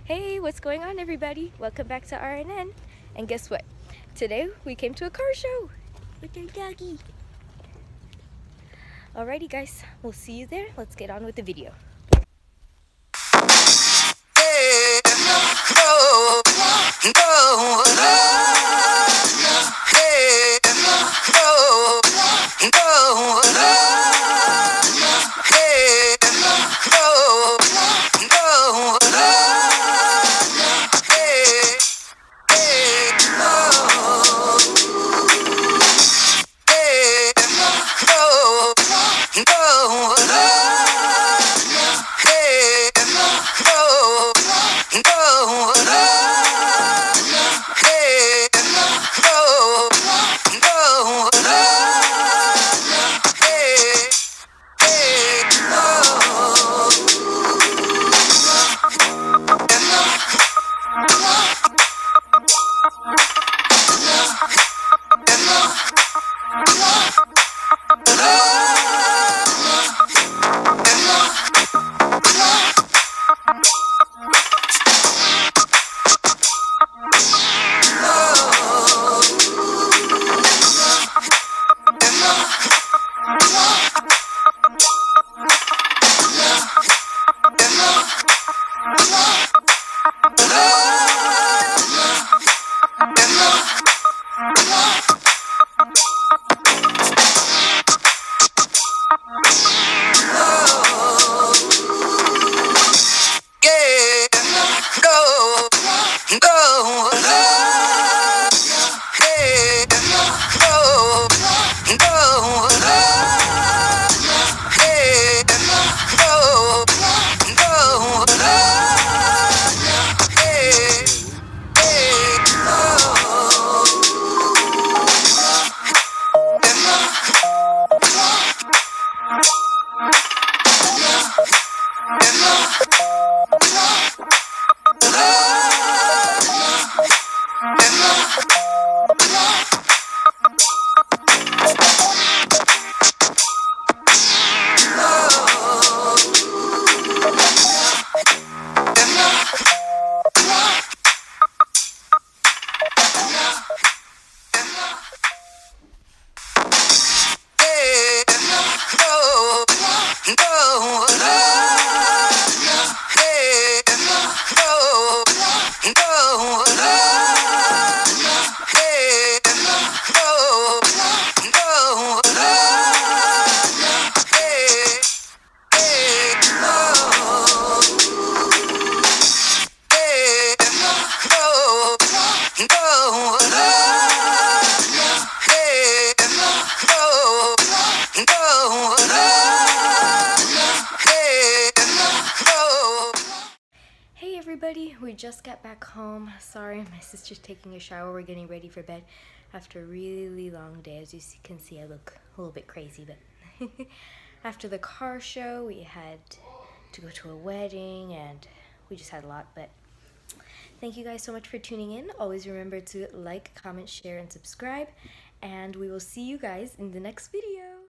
Hey, what's going on, everybody? Welcome back to RNN. And guess what? Today we came to a car show with our doggy. Alrighty guys, we'll see you there. Let's get on with the video. Hey everybody, we just got back home. Sorry, my sister's taking a shower. We're getting ready for bed after a really long day. As you can see, I look a little bit crazy, but after the car show, we had to go to a wedding and we just had a lot. But thank you guys so much for tuning in. Always remember to like, comment, share, and subscribe. And we will see you guys in the next video.